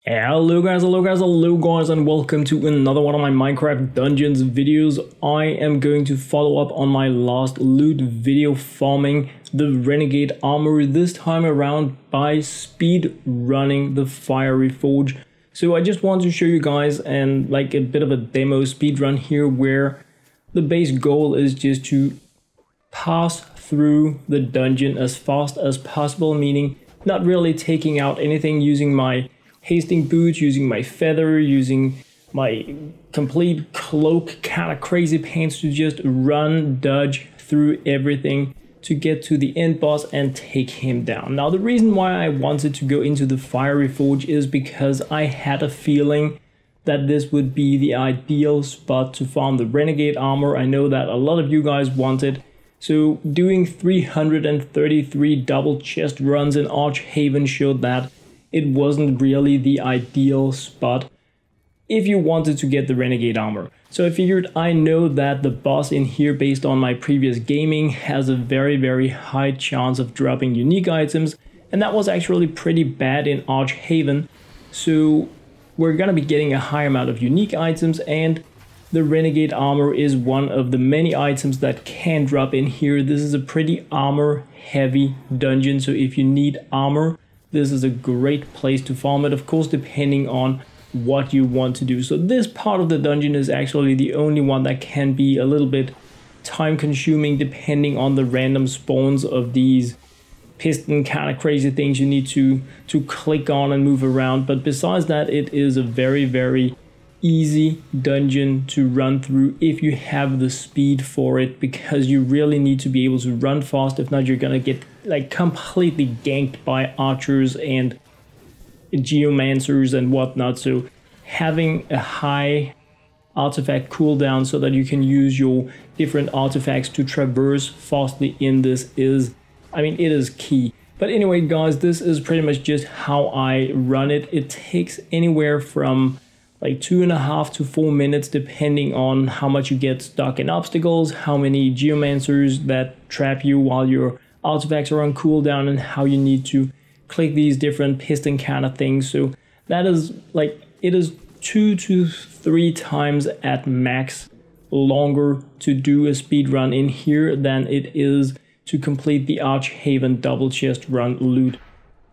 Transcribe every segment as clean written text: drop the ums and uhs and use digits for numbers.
Hello guys, and welcome to another one of my Minecraft Dungeons videos. I am going to follow up on my last loot video farming the Renegade Armor, this time around by speed running the Fiery Forge. So I just want to show you guys and like a bit of a demo speed run here, where the base goal is just to pass through the dungeon as fast as possible, meaning not really taking out anything, using my hasting boots, using my feather, using my complete cloak, kind of crazy pants to just run, dodge through everything to get to the end boss and take him down. Now, the reason why I wanted to go into the Fiery Forge is because I had a feeling that this would be the ideal spot to farm the Renegade Armor. I know that a lot of you guys wanted. So doing 333 double chest runs in Archhaven showed that it wasn't really the ideal spot if you wanted to get the Renegade Armor. So I figured, I know that the boss in here, based on my previous gaming, has a very high chance of dropping unique items, and that was actually pretty bad in Archhaven. So we're gonna be getting a high amount of unique items, and the Renegade Armor is one of the many items that can drop in here. This is a pretty armor heavy dungeon, so if you need armor, this is a great place to farm it, of course, depending on what you want to do. So this part of the dungeon is actually the only one that can be a little bit time consuming, depending on the random spawns of these piston kind of crazy things you need to click on and move around. But besides that, it is a very easy dungeon to run through if you have the speed for it, because you really need to be able to run fast. If not, you're gonna get like completely ganked by archers and geomancers and whatnot. So having a high artifact cooldown so that you can use your different artifacts to traverse fastly in this is, I mean, it is key. But anyway guys, this is pretty much just how I run it. It takes anywhere from like 2.5 to 4 minutes, depending on how much you get stuck in obstacles, how many geomancers that trap you while your artifacts are on cooldown, and how you need to click these different piston kind of things. So that is like, it is 2 to 3 times at max longer to do a speed run in here than it is to complete the Archhaven double chest run loot.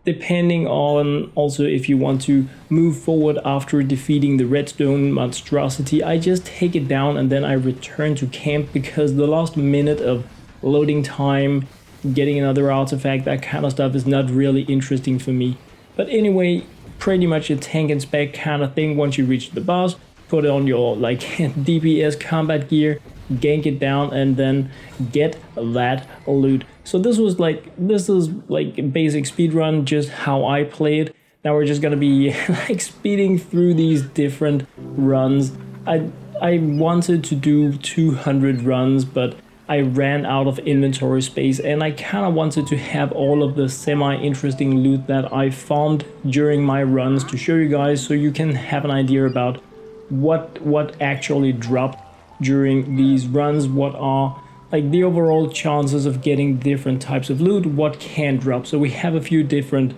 Depending on also if you want to move forward after defeating the redstone monstrosity, I just take it down and then I return to camp, because the last minute of loading time, getting another artifact, that kind of stuff is not really interesting for me. But anyway, pretty much a tank and spec kind of thing. Once you reach the boss, put on your like DPS combat gear, gank it down, and then get that loot. So this is like basic speedrun, just how I play it. Now we're just gonna be like speeding through these different runs. I wanted to do 200 runs, but I ran out of inventory space, and I kind of wanted to have all of the semi-interesting loot that I farmed during my runs to show you guys, so you can have an idea about what actually dropped during these runs, what are like the overall chances of getting different types of loot, what can drop. So we have a few different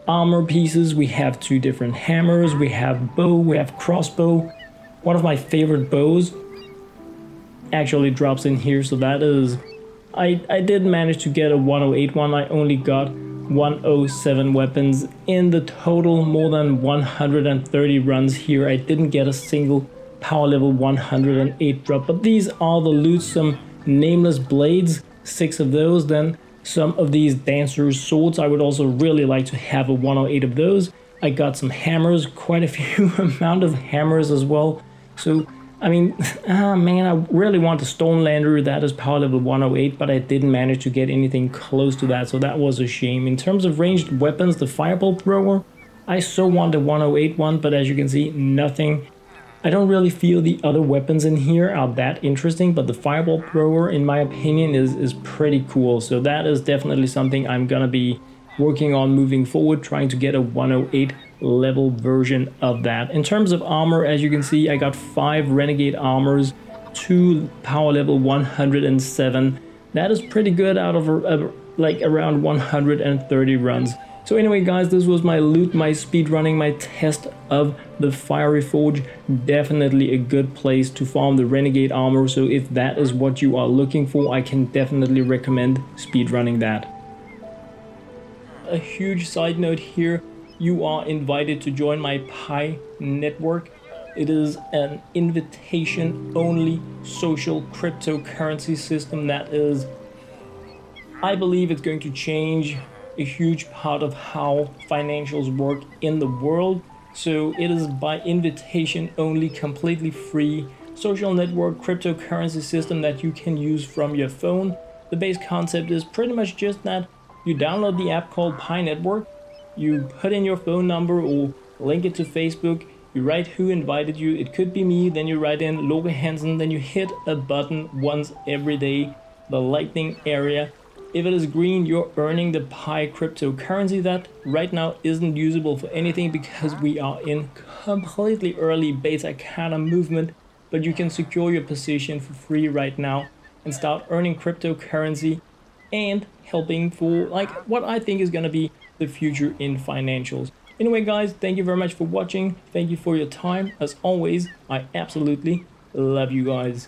armor pieces, we have 2 different hammers, we have bow, we have crossbow. One of my favorite bows actually drops in here, so that is, I did manage to get a 108 one. I only got 107 weapons in the total, more than 130 runs here. I didn't get a single power level 108 drop, but these are the loot. Some nameless blades, 6 of those, then some of these dancers swords. I would also really like to have a 108 of those. I got some hammers, quite a few amount of hammers as well. So I mean, man, I really want the Stonelander, that is power level 108, but I didn't manage to get anything close to that, so that was a shame. In terms of ranged weapons, the Fireball Thrower, I so want the 108 one, but as you can see, nothing. I don't really feel the other weapons in here are that interesting, but the Fireball Thrower, in my opinion, is pretty cool. So that is definitely something I'm gonna be working on moving forward, trying to get a 108 level version of that. In terms of armor, as you can see, I got 5 Renegade Armors, 2 power level 107. That is pretty good out of like around 130 runs. So anyway guys, this was my loot, my speedrunning, my test of the Fiery Forge. Definitely a good place to farm the Renegade Armor, so if that is what you are looking for, I can definitely recommend speedrunning that. A huge side note here, you are invited to join my Pi network. It is an invitation-only social cryptocurrency system that is, I believe it's going to change a huge part of how financials work in the world. So it is by invitation only, completely free social network cryptocurrency system that you can use from your phone. The base concept is pretty much just that you download the app called Pi Network, you put in your phone number or link it to Facebook, you write who invited you, it could be me, then you write in LokeHansen, then you hit a button once every day, the lightning area. If it is green, you're earning the Pi cryptocurrency that right now isn't usable for anything because we are in completely early beta kind of movement, but you can secure your position for free right now and start earning cryptocurrency and helping for like what I think is going to be the future in financials. Anyway guys, thank you very much for watching. Thank you for your time. As always, I absolutely love you guys.